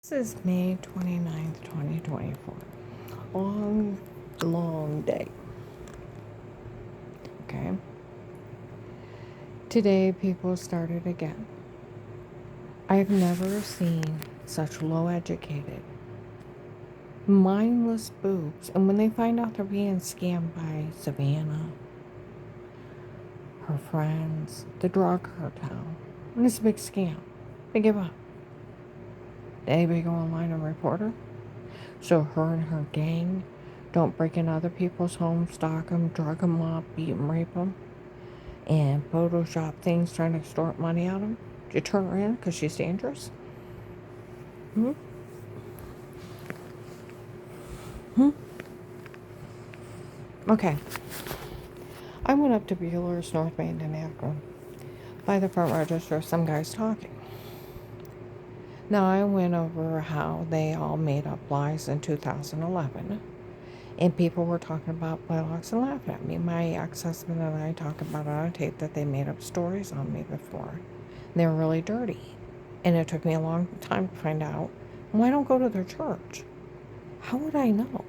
This is May 29th, 2024. Long day. Okay. Today, people started again. I've never seen such low educated, mindless boobs. And when they find out they're being scammed by Savannah, her friends, the drug cartel, and it's a big scam, they give up. Did anybody go online and report her? So her and her gang don't break in other people's homes, stalk them, drug them up, beat them, rape them, and Photoshop things trying to extort money out of them? Did you turn her in because she's dangerous? Hmm? Hmm? Okay. I went up to Bueller's North Main in Akron. By the front register, some guy's talking. Now, I went over how they all made up lies in 2011. And people were talking about Blaylock's and laughing at me. My ex-husband and I talked about it on tape that they made up stories on me before. And they were really dirty. And it took me a long time to find out. Well, I don't go to their church. How would I know?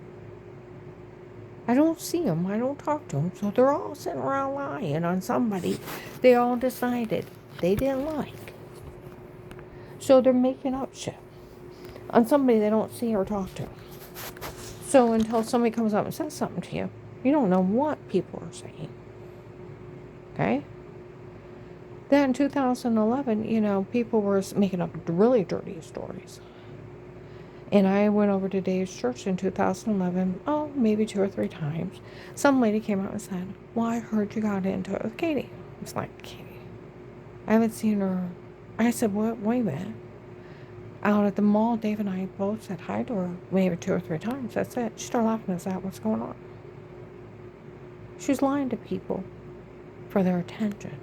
I don't see them. I don't talk to them. So they're all sitting around lying on somebody they all decided they didn't like. So they're making up shit on somebody they don't see or talk to. So until somebody comes up and says something to you, you don't know what people are saying. Okay? Then in 2011, people were making up really dirty stories. And I went over to Dave's church in 2011, maybe 2 or 3 times. Some lady came out and said, well, I heard you got into it with Katie. I was like, Katie? I haven't seen her. I said, what? Wait a minute. Out at the mall, Dave and I both said hi to her maybe 2 or 3 times. That's it. She started laughing. Is that what's going on? She's lying to people for their attention.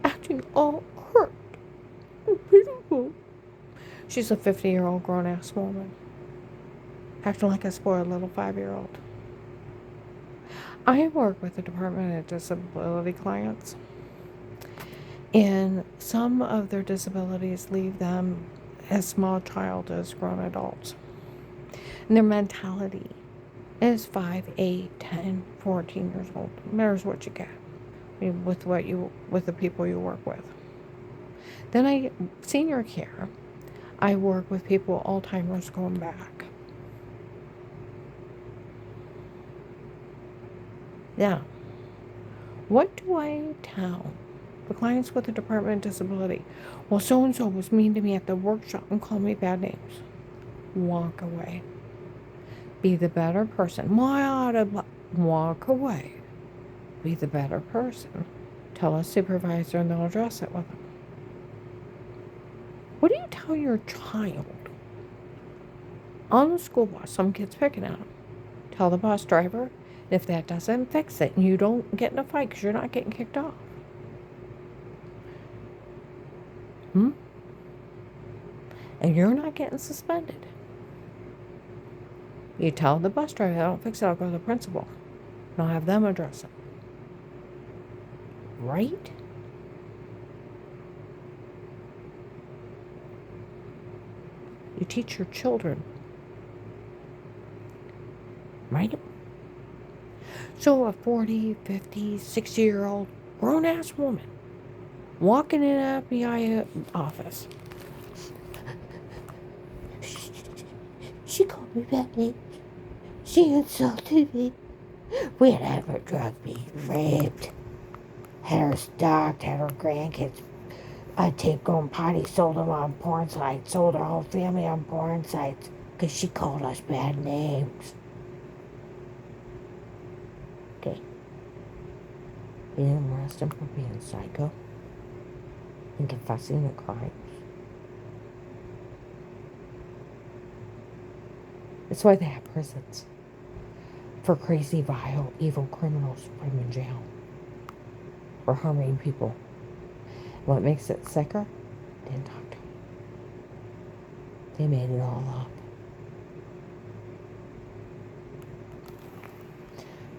Acting all hurt and pitiful. She's a 50-year-old grown-ass woman. Acting like a spoiled little 5-year-old. I work with the Department of Disability clients. And some of their disabilities leave them as small child as grown adults. And their mentality is 5, 8, 10, 14 years old. No matters what you get with the people you work with. Then senior care. I work with people Alzheimer's going back. Now, what do I tell the clients with the Department of Disability? Well, so-and-so was mean to me at the workshop and called me bad names. Walk away. Be the better person. Why ought to walk away? Be the better person. Tell a supervisor and they'll address it with them. What do you tell your child? On the school bus, some kid's picking at them. Tell the bus driver, if that doesn't fix it, and you don't get in a fight because you're not getting kicked off. And you're not getting suspended. You tell the bus driver, if I don't fix it, I'll go to the principal. And I'll have them address it. Right? You teach your children. Right? So a 40, 50, 60-year-old grown-ass woman walking in an FBI office. She called me bad names. She insulted me. We had her drug me, raped, had her stalked, had her grandkids tape going potty, sold them on porn sites, sold her whole family on porn sites because she called us bad names. Okay. They didn't arrest him for being psycho and confessing the crimes. That's why they have prisons. For crazy, vile, evil criminals to put them in jail. For harming people. What makes it sicker? They didn't talk to them. They made it all up.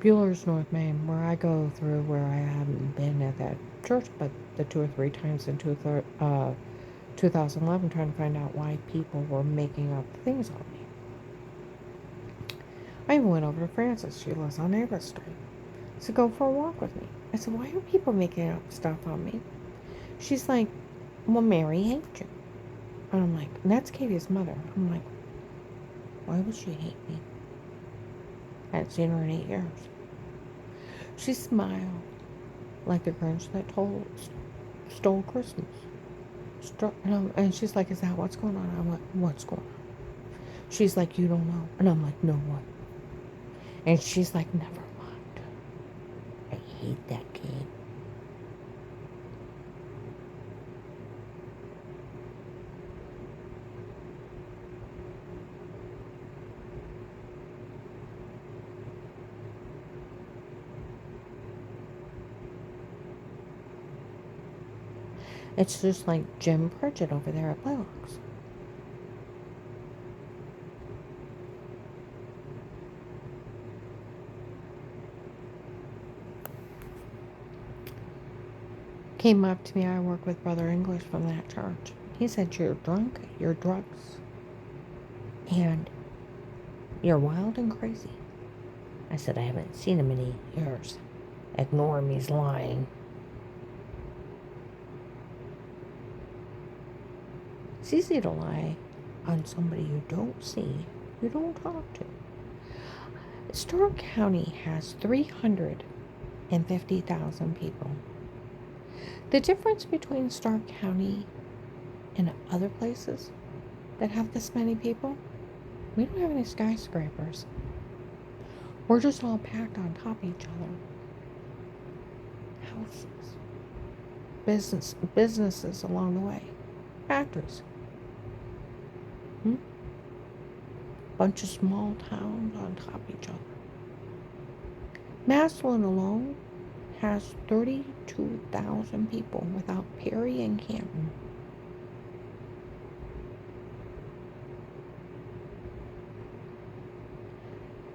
Bueller's North Main, where I go through, where I haven't been at that church, but the 2 or 3 times in 2011 trying to find out why people were making up things on me. I even went over to Frances. She lives on Ava Street. To go for a walk with me. I said, why are people making up stuff on me? She's like, well, Mary hates you. And I'm like, and that's Katie's mother. I'm like, why would she hate me? I hadn't seen her in 8 years. She smiled like the Grinch that stole Christmas. And she's like, is that what's going on? I'm like, what's going on? She's like, you don't know. And I'm like, no, what? And she's like, never mind. I hate that kid. It's just like Jim Pritchett over there at Blaylocks. Came up to me. I work with Brother English from that church. He said, you're drunk, you're drugs, and you're wild and crazy. I said, I haven't seen him in 8 years. Ignore him, he's lying. It's easy to lie on somebody you don't see, you don't talk to. Stark County has 350,000 people. The difference between Stark County and other places that have this many people, we don't have any skyscrapers. We're just all packed on top of each other. Houses. Businesses along the way. Factories. Bunch of small towns on top of each other. Massillon alone has 32,000 people without Perry and Canton.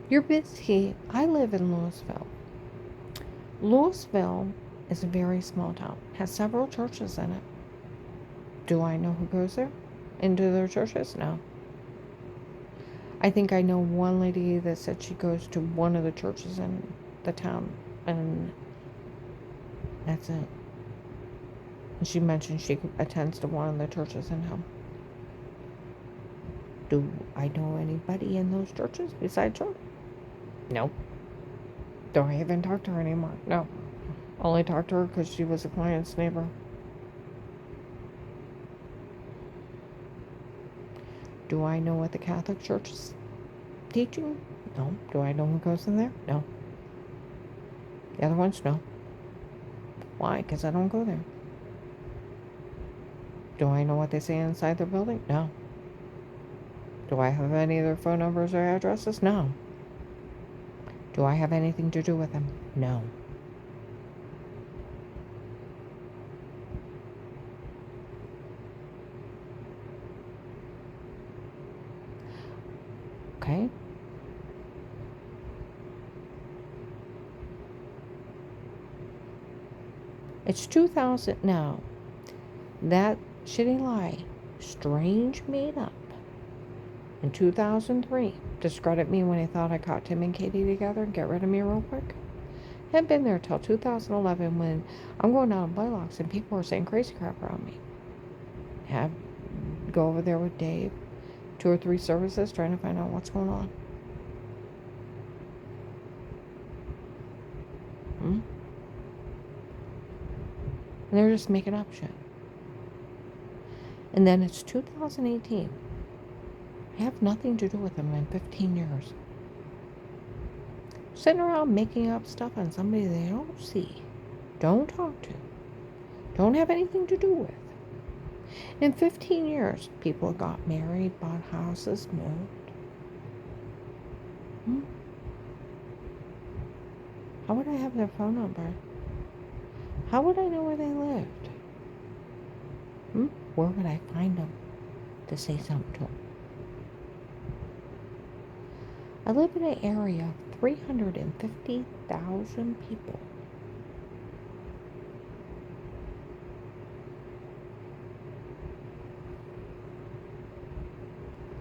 You're busy. I live in Louisville. Louisville is a very small town. Has several churches in it. Do I know who goes there? Into their churches? No. I think I know one lady that said she goes to one of the churches in the town, and that's it. And she mentioned she attends to one of the churches in home. Do I know anybody in those churches besides her? No. Do I even talk to her anymore? No. Only talked to her because she was a client's neighbor. Do I know what the Catholic Church is teaching? No. Do I know who goes in there? No. The other ones? No. Why? Because I don't go there. Do I know what they say inside their building? No. Do I have any of their phone numbers or addresses? No. Do I have anything to do with them? No. Okay? It's 2000 now. That shitty lie, Strange made up in 2003, discredit me when he thought I caught Tim and Katie together and get rid of me real quick. Hadn't been there till 2011 when I'm going down in Blaylocks and people were saying crazy crap around me. Have go over there with Dave, 2 or 3 services trying to find out what's going on. And they're just making up shit. And then it's 2018. I have nothing to do with them in 15 years. Sitting around making up stuff on somebody they don't see, don't talk to, don't have anything to do with. In 15 years, people got married, bought houses, moved. How would I have their phone number? How would I know where they lived? Where would I find them to say something to them? I live in an area of 350,000 people.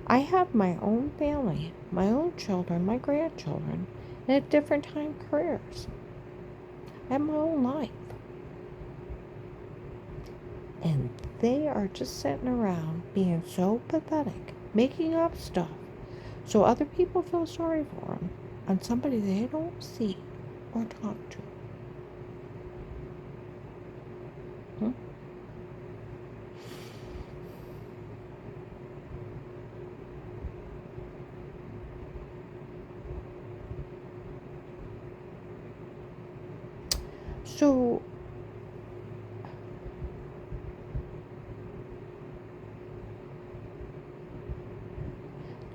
I have my own family, my own children, my grandchildren, and at different time careers. I have my own life. And they are just sitting around being so pathetic, making up stuff, so other people feel sorry for them, on somebody they don't see or talk to. Hmm? So,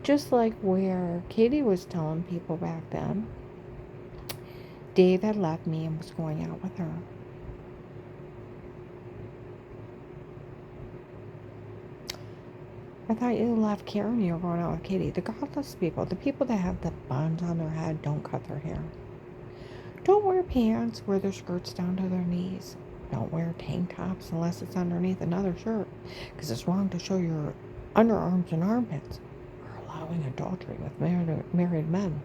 just like where Katie was telling people back then, Dave had left me and was going out with her. I thought you left Karen, you were going out with Katie. The godless people, the people that have the buns on their head, don't cut their hair. Don't wear pants, wear their skirts down to their knees. Don't wear tank tops unless it's underneath another shirt, because it's wrong to show your underarms and armpits. We're allowing adultery with married men.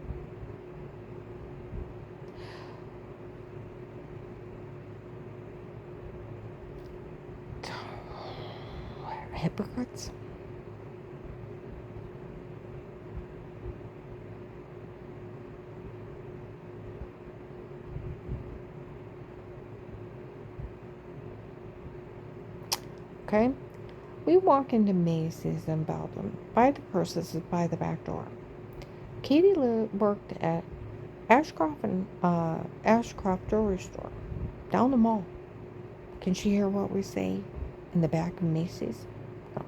Hypocrites. Okay? We walk into Macy's in Belgium. Buy the purses by the back door. Katie worked at Ashcroft Jewelry Store down the mall. Can she hear what we say in the back of Macy's? No.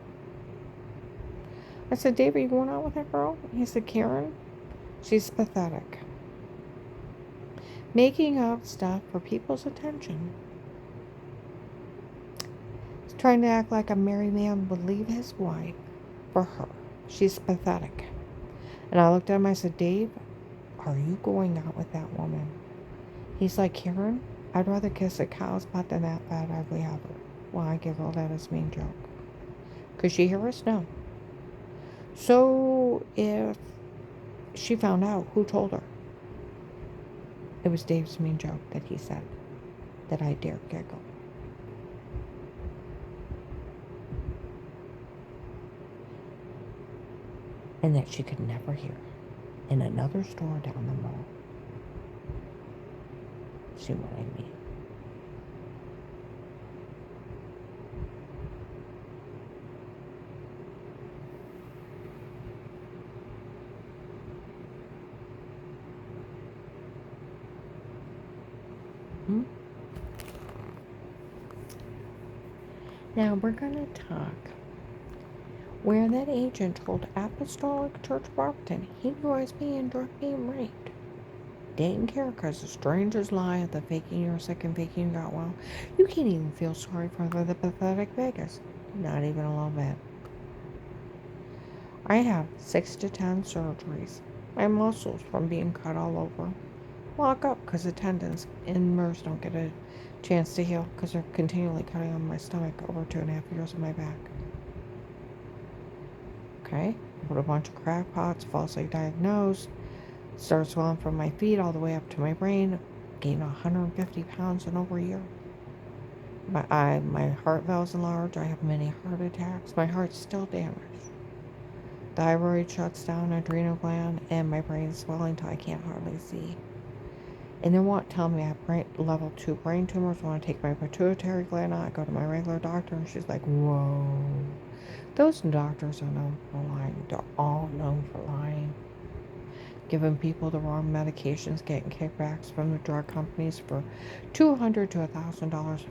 I said, Dave, are you going out with that girl? He said, Karen, she's pathetic. Making up stuff for people's attention. He's trying to act like a married man would leave his wife for her. She's pathetic. And I looked at him, I said, Dave, are you going out with that woman? He's like, Karen, I'd rather kiss a cow's butt than that fat, ugly heifer. Well, I giggled at his mean joke. Could she hear us? No. So if she found out, who told her? It was Dave's mean joke that he said that I dared giggle. And that she could never hear in another store down the mall. See what I mean? Now we're going to talk where that agent told Apostolic Church Barberton he knew I was being raped. Didn't care because the strangers lie at the faking you're sick and faking you got well. You can't even feel sorry for the pathetic Vegas. Not even a little bit. I have 6 to 10 surgeries. My muscles from being cut all over lock up because the tendons and nerves don't get a chance to heal because they're continually cutting on my stomach over 2.5 years of my back. Okay? Put a bunch of crackpots, falsely diagnosed, started swelling from my feet all the way up to my brain, gained 150 pounds in over a year. My heart valve's enlarged, I have many heart attacks, my heart's still damaged. Thyroid shuts down, adrenal gland, and my brain's swelling till I can't hardly see. And they won't tell me I have level 2 brain tumors. Want to take my pituitary gland out. I go to my regular doctor, and she's like, whoa. Those doctors are known for lying. They're all known for lying. Giving people the wrong medications, getting kickbacks from the drug companies for $200 to $1,000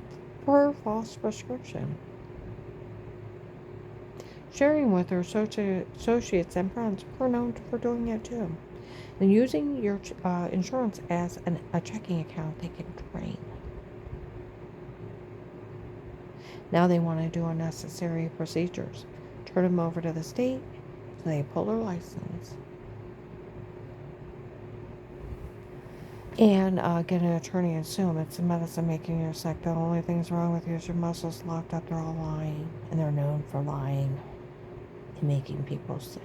per false prescription. Sharing with her associates and friends who are known for doing it too. And using your insurance as a checking account they can drain. Now they want to do unnecessary procedures. Turn them over to the state so they pull their license. And get an attorney and sue them. It's the medicine making you sick. The only things wrong with you is your muscles locked up. They're all lying. And they're known for lying. and making people sick.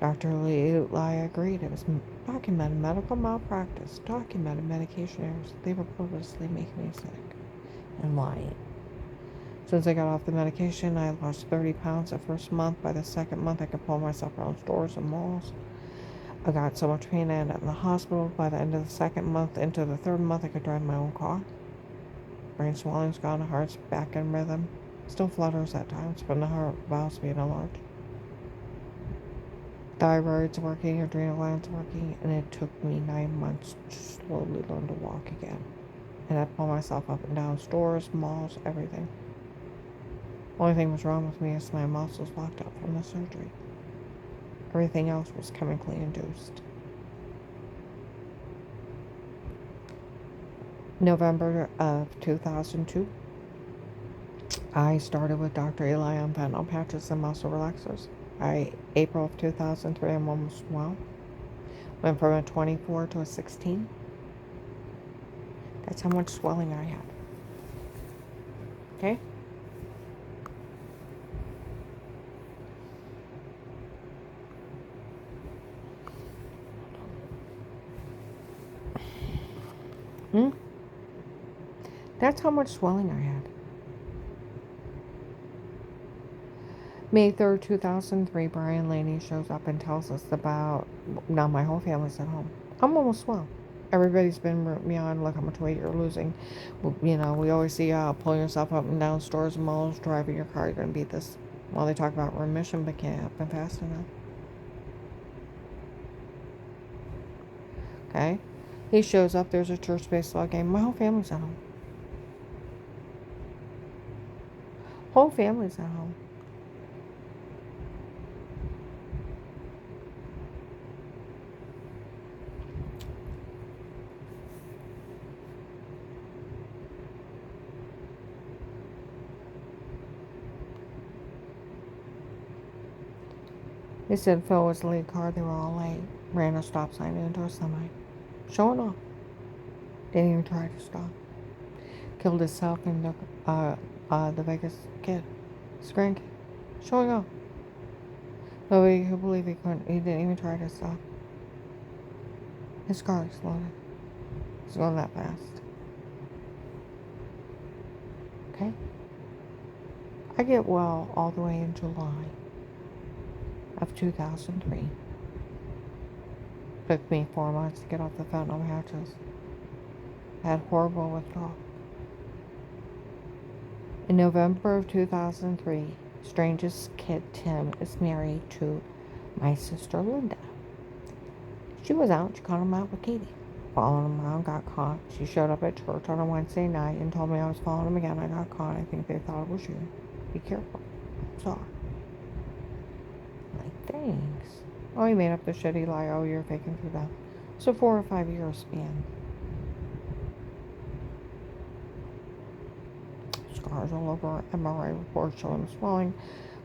Dr. Eli agreed it was documented medical malpractice, documented medication errors. They were purposely making me sick and lying. Since I got off the medication, I lost 30 pounds the first month. By the second month, I could pull myself around stores and malls. I got so much pain I ended up in the hospital. By the end of the second month, into the third month, I could drive my own car. Brain swelling's gone, heart's back in rhythm. Still flutters at times, but the heart valves being enlarged. Thyroid's working, adrenal glands working, and it took me 9 months to slowly learn to walk again. And I pull myself up and down stores, malls, everything. Only thing was wrong with me is my muscles locked up from the surgery. Everything else was chemically induced. November of 2002, I started with Dr. Eli on fentanyl patches and muscle relaxers. By April of 2003, I'm almost well. Went from a 24 to a 16. That's how much swelling I had. Okay? That's how much swelling I had. May 3rd, 2003, Brian Laney shows up and tells us about, now my whole family's at home. I'm almost well. Everybody's been rooting me on, look how much weight you're losing. You know, we always see pulling yourself up and down stores and malls, driving your car, you're going to beat this. Well, they talk about remission, but can't happen fast enough. Okay? He shows up, there's a church baseball game. My whole family's at home. Whole family's at home. They said Phil was the lead car. They were all late. Ran a stop sign into a semi. Showing off. Didn't even try to stop. Killed himself and the Vegas kid. His grandkid. Showing off. Nobody could believe he couldn't. He didn't even try to stop. His car exploded. It's going that fast. Okay? I get well all the way in July of 2003. Took me 4 months to get off the fentanyl patches. I had horrible withdrawal. In November of 2003, strangest kid Tim is married to my sister Linda. She was out. She caught him out with Katie. Following him around, got caught. She showed up at church on a Wednesday night and told me I was following him again. I got caught. I think they thought it was you. Be careful. Sorry. Like, thanks. Oh, he made up the shitty lie. Oh, you're faking through that. So 4 or 5 years span. Scars all over, MRI report showing swelling,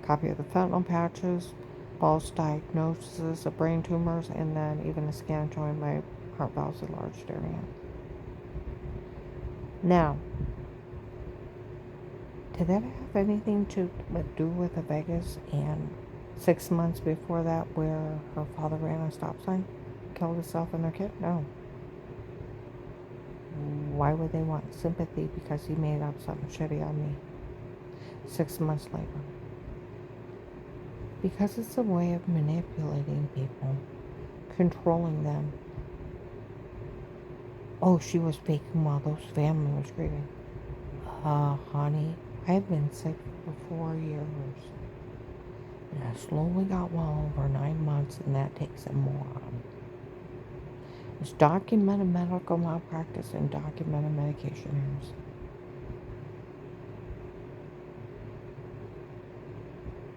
copy of the fentanyl patches, false diagnosis of brain tumors, and then even a scan showing my heart valves enlarged area. Now, did that have anything to do with the Vegas and 6 months before that where her father ran a stop sign, killed himself and their kid? No. Why would they want sympathy because he made up something shitty on me 6 months later? Because it's a way of manipulating people, controlling them. Oh, she was faking while those family was grieving. Honey, I've been sick for 4 years. And I slowly got well over 9 months, and that takes a moron. It's documented medical malpractice and documented medication errors.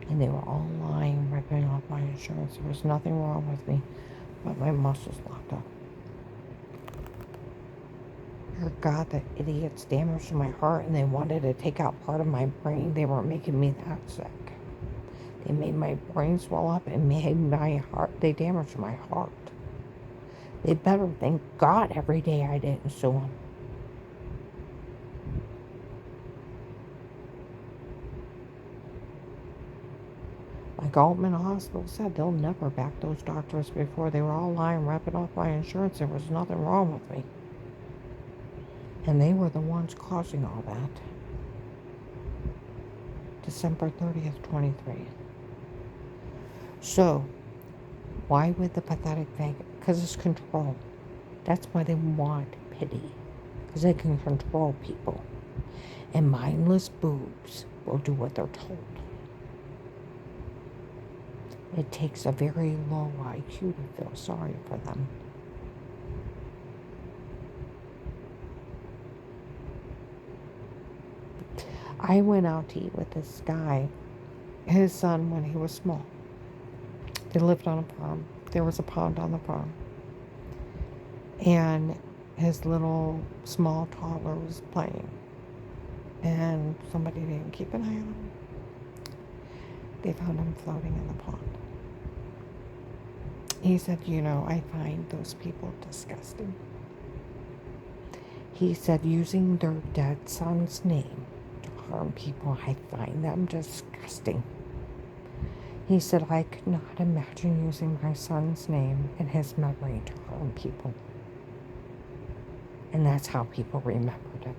And they were all lying, ripping off my insurance. There was nothing wrong with me, but my muscles locked up. Dear God, the idiots damaged my heart, and they wanted to take out part of my brain. They weren't making me that sick. They made my brain swell up and made my heart, they damaged my heart. They better thank God every day I didn't sue them. Like Altman Hospital said, they'll never back those doctors before. They were all lying, wrapping off my insurance. There was nothing wrong with me. And they were the ones causing all that. December 30th, 23. So, why would the pathetic Vegas? Because it's control. That's why they want pity. Because they can control people. And mindless boobs will do what they're told. It takes a very low IQ to feel sorry for them. I went out to eat with this guy, his son, when he was small. They lived on a farm. There was a pond on the farm. And his little small toddler was playing. And somebody didn't keep an eye on him. They found him floating in the pond. He said, I find those people disgusting. He said, using their dead son's name to harm people, I find them disgusting. He said, I could not imagine using my son's name and his memory to harm people. And that's how people remembered it.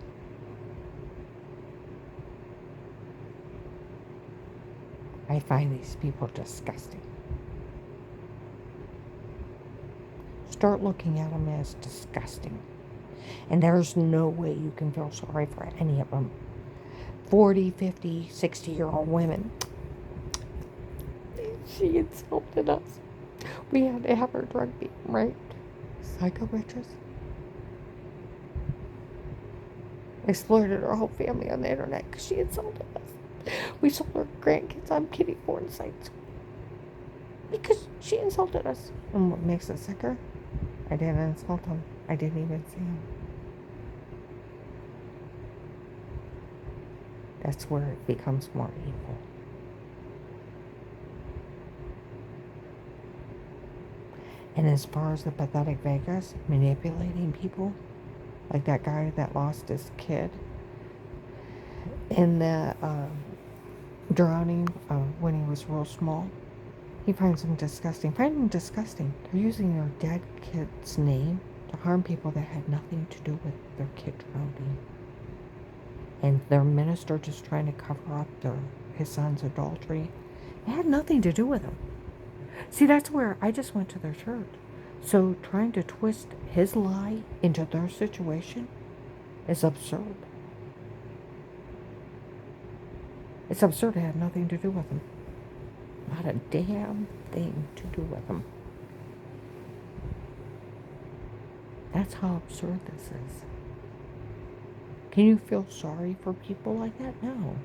I find these people disgusting. Start looking at them as disgusting. And there's no way you can feel sorry for any of them. 40, 50, 60-year-old women. She insulted us. We had to have her drug beat, right? Psycho bitches. Exploited her whole family on the internet because she insulted us. We sold her grandkids on kiddie porn sites because she insulted us. And what makes it sicker? I didn't insult him. I didn't even see him. That's where it becomes more evil. And as far as the pathetic Vegas, manipulating people, like that guy that lost his kid in the drowning when he was real small, he finds them disgusting. Find them disgusting. They're using their dead kid's name to harm people that had nothing to do with their kid drowning. And their minister just trying to cover up his son's adultery. It had nothing to do with him. See, that's where I just went to their church. So trying to twist his lie into their situation is absurd. It's absurd. It had nothing to do with him. Not a damn thing to do with him. That's how absurd this is. Can you feel sorry for people like that? No.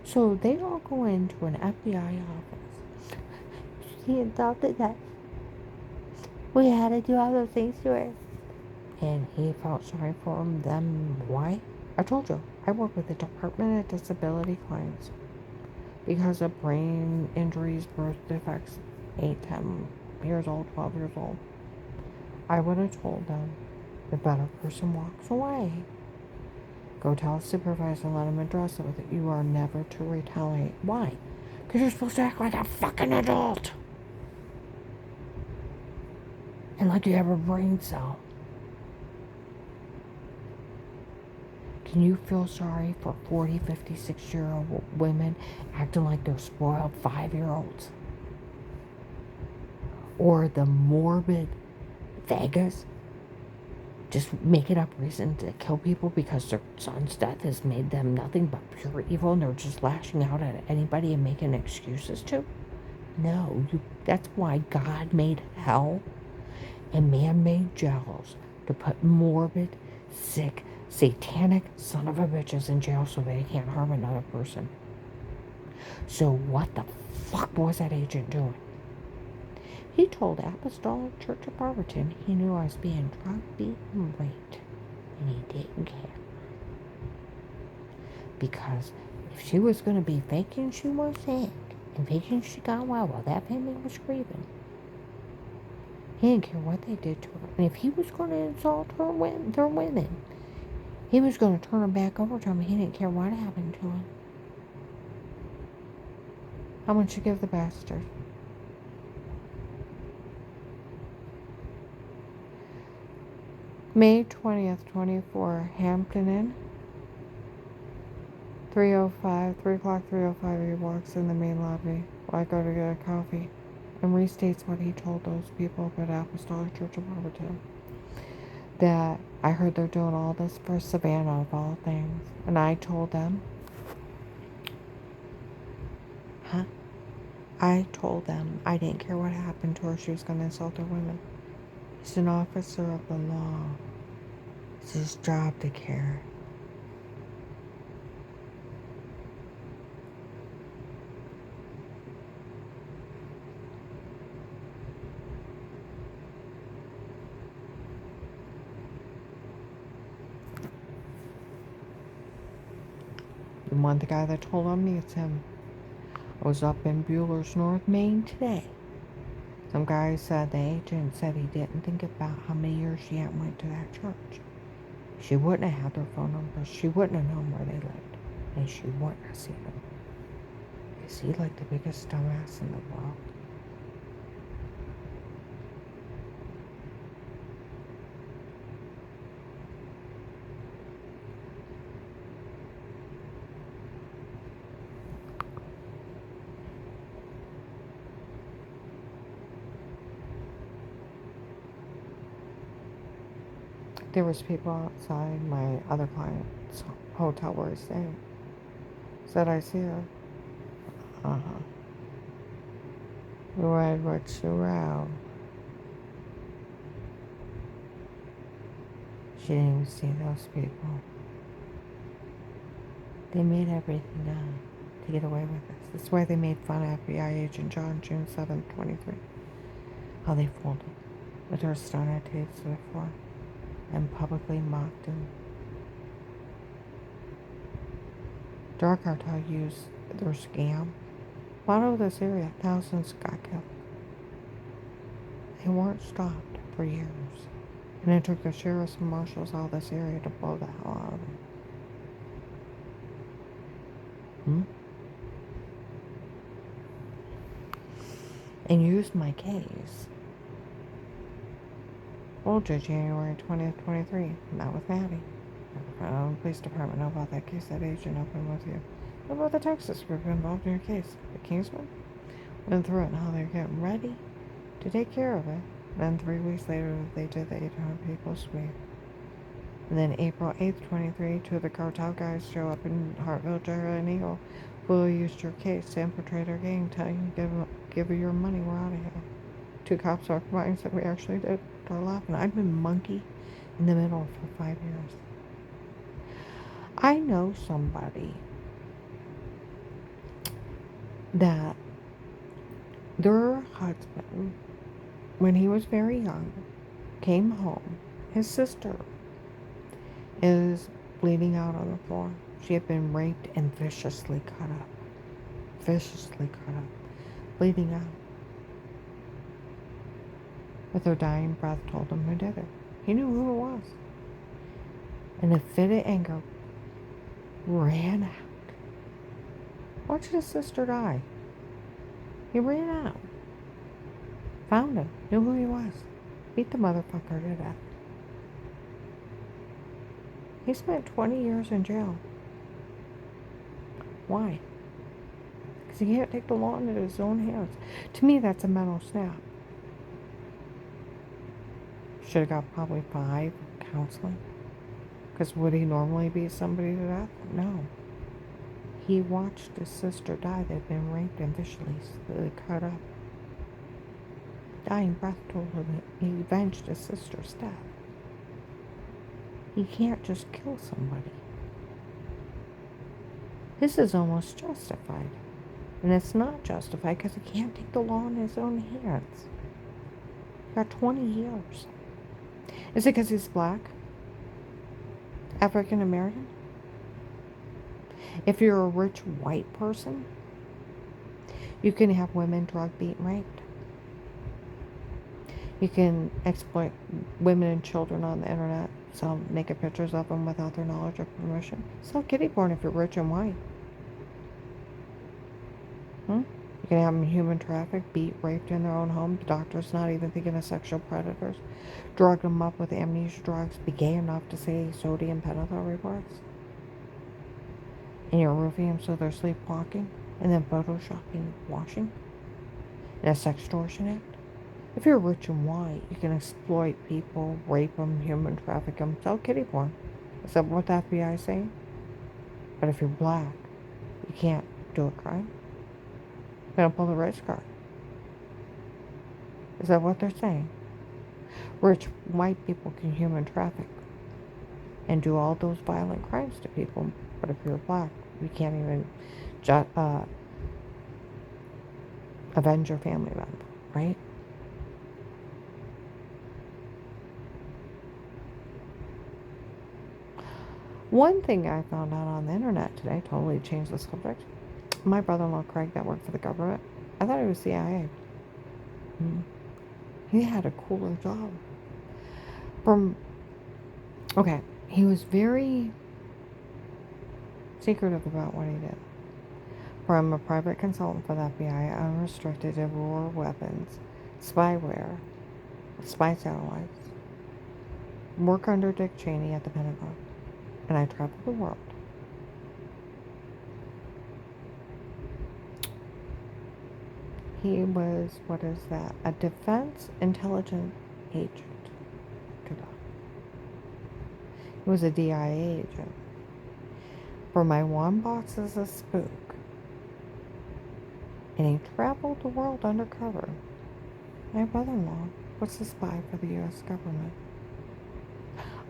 So they all go into an FBI office. He insulted that. We had to do other things to her. And he felt sorry for them. Why? I told you, I work with the Department of Disability Claims. Because of brain injuries, birth defects, 8, 10 years old, 12 years old. I would have told them, the better person walks away. Go tell a supervisor and let him address it with it. You are never to retaliate. Why? Because you're supposed to act like a fucking adult. And like you have a brain cell. Can you feel sorry for 40, 50, 60-year-old women acting like they're spoiled 5-year-olds? Or the morbid Vegas just making up reason to kill people because their son's death has made them nothing but pure evil and they're just lashing out at anybody and making excuses to? No, that's why God made hell and man-made jails to put morbid, sick, satanic son of a bitches in jail so they can't harm another person. So what the fuck was that agent doing? He told Apostolic Church of Barberton he knew I was being drug, beat, and raped, and he didn't care. Because if she was going to be faking she was sick and faking she got well while that family was grieving, he didn't care what they did to her. And if he was going to insult their women, he was going to turn them back over to him. He didn't care what happened to him. How much you give the bastard? May 20th, 24, Hampton Inn. 3:05, 3 o'clock, 3:05, he walks in the main lobby. Well, I go to get a coffee and restates what he told those people at Apostolic Church of Barberton. That I heard they're doing all this for Savannah of all things. And I told them, I told them I didn't care what happened to her. She was going to insult her women. He's an officer of the law. It's his job to care. You want the guy that told on me? It's him. I was up in Bueller's, North Main today. Some guy said the agent said he didn't think about how many years she hadn't went to that church. She wouldn't have had their phone numbers. She wouldn't have known where they lived. And she wouldn't have seen them. Is he like the biggest dumbass in the world? There was people outside my other client's hotel where he's staying. Said I see her. Uh-huh. Read what she wrote. She didn't even see those people. They made everything up to get away with this. That's why they made fun of FBI agent John, June 7th, 23. How they fooled him with their stunner tapes before and publicly mocked him. Drug cartel used their scam. Out of this area, thousands got killed. They weren't stopped for years. And it took the sheriffs and marshals out of this area to blow the hell out of them. And used my case. Told you January 20th, 23. Not with Maddie. The police department know about that case that agent opened with you. What about the Texas group involved in your case? The Kingsman? Went through it and how they're getting ready to take care of it. Then 3 weeks later, they did the 800 people sweep. And then April 8th, 23, 2 of the cartel guys show up in Hartville, Jared and Eagle. Fully used your case to infiltrate our gang, tell you, give her your money, we're out of here. 2 cops are combined said we actually did. They're laughing. I've been monkey in the middle for 5 years. I know somebody that their husband, when he was very young, came home. His sister is bleeding out on the floor. She had been raped and viciously cut up. Bleeding out. With her dying breath told him who did it. He knew who it was. In a fit of anger, ran out. Watched his sister die. He ran out. Found him. Knew who he was. Beat the motherfucker to death. He spent 20 years in jail. Why? Because he can't take the law into his own hands. To me, that's a mental snap. Should have got probably 5 counseling. Because would he normally beat somebody to death? No. He watched his sister die. They'd been raped and viciously cut up. Dying breath told him that he avenged his sister's death. You can't just kill somebody. This is almost justified. And it's not justified because he can't take the law in his own hands. He got 20 years. Is it because he's black? African American? If you're a rich white person, you can have women drug beat and raped. You can exploit women and children on the internet, sell naked pictures of them without their knowledge or permission. Sell kiddie porn if you're rich and white. You can have them human trafficked, beat, raped in their own home. The doctor's not even thinking of sexual predators. Drug them up with amnesia drugs. Be gay enough to say sodium pentothal reports. And you're roofing them so they're sleepwalking. And then photoshopping washing. In a sextortion act. If you're rich and white, you can exploit people, rape them, human traffic them, sell kitty porn. Is that what the FBI is saying? But if you're black, you can't do a crime. You're going to pull the race card. Is that what they're saying? Rich white people can human traffic and do all those violent crimes to people. But if you're black, you can't even avenge your family member, right? One thing I found out on the internet today, totally changed the subject. My brother-in-law, Craig, that worked for the government, I thought he was CIA. He had a cooler job. He was very secretive about what he did. From a private consultant for the FBI, unrestricted war weapons, spyware, spy satellites, work under Dick Cheney at the Pentagon, and I traveled the world. He was, a defense intelligence agent. He was a DIA agent. For my one box as a spook. And he traveled the world undercover. My brother-in-law was a spy for the U.S. government.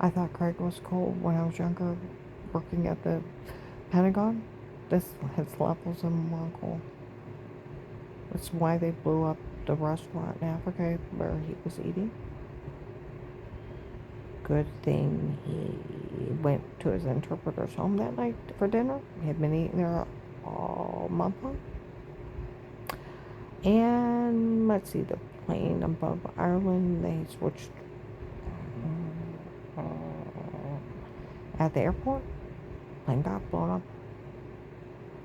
I thought Craig was cool when I was younger, working at the Pentagon. His levels are more cool. That's why they blew up the restaurant in Africa where he was eating. Good thing he went to his interpreter's home that night for dinner. He had been eating there all month long. And let's see, the plane above Ireland, they switched at the airport. Plane got blown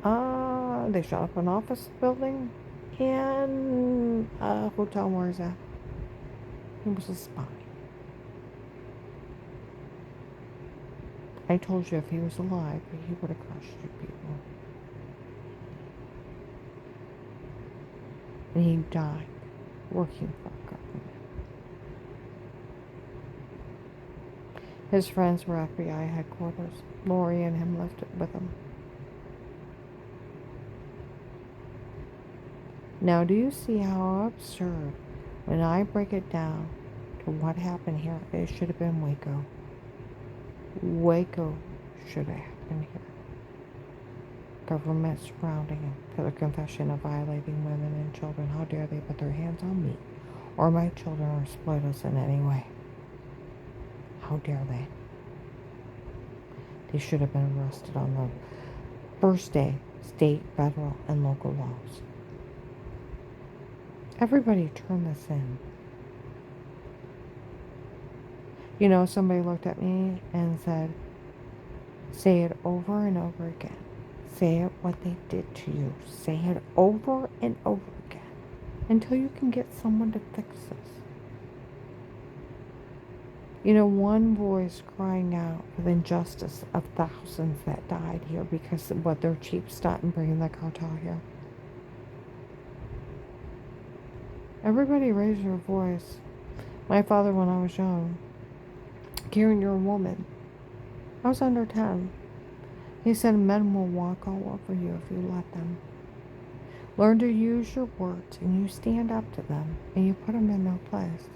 up. They shot up an office building and a hotel. Where is that? He was a spy. I told you if he was alive, he would have crushed you people. And he died working for the government. His friends were FBI headquarters. Lori and him left it with him. Now, do you see how absurd, when I break it down to what happened here, it should have been Waco. Waco should have happened here. Government surrounding him for the confession of violating women and children. How dare they put their hands on me or my children or exploit us in any way? How dare they? They should have been arrested on the first day, state, federal, and local laws. Everybody turn this in. You know, somebody looked at me and said, say it over and over again. Say it what they did to you. Say it over and over again until you can get someone to fix this. You know, one voice crying out for the injustice of thousands that died here because of what their cheap stunt in bringing the cartel here. Everybody raise your voice. My father, when I was young, Karen, you're a woman. I was under 10. He said men will walk all over you if you let them. Learn to use your words and you stand up to them and you put them in their place.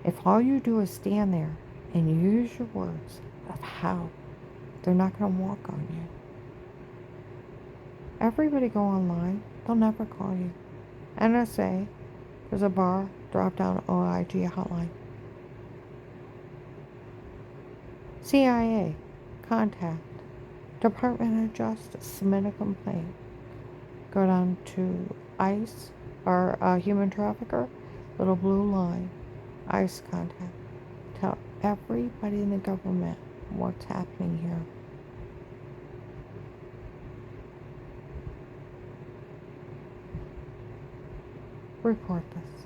If all you do is stand there and you use your words of how, they're not going to walk on you. Everybody go online. They'll never call you. NSA, there's a bar, drop down OIG hotline. CIA, contact. Department of Justice, submit a complaint. Go down to ICE or human trafficker, little blue line, ICE contact. Tell everybody in the government what's happening here. report this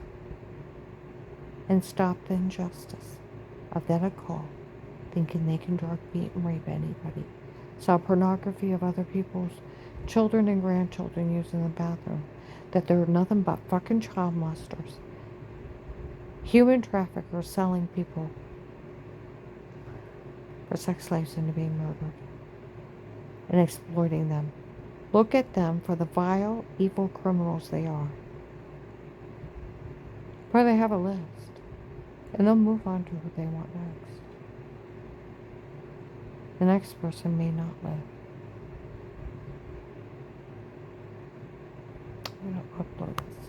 and stop the injustice of that a call thinking they can drug, beat, and rape anybody. Saw pornography of other people's children and grandchildren used in the bathroom. That they're nothing but fucking child molesters. Human traffickers selling people for sex slaves into being murdered and exploiting them. Look at them for the vile, evil criminals they are. Where they have a list. And they'll move on to who they want next. The next person may not live. I'm going to upload this.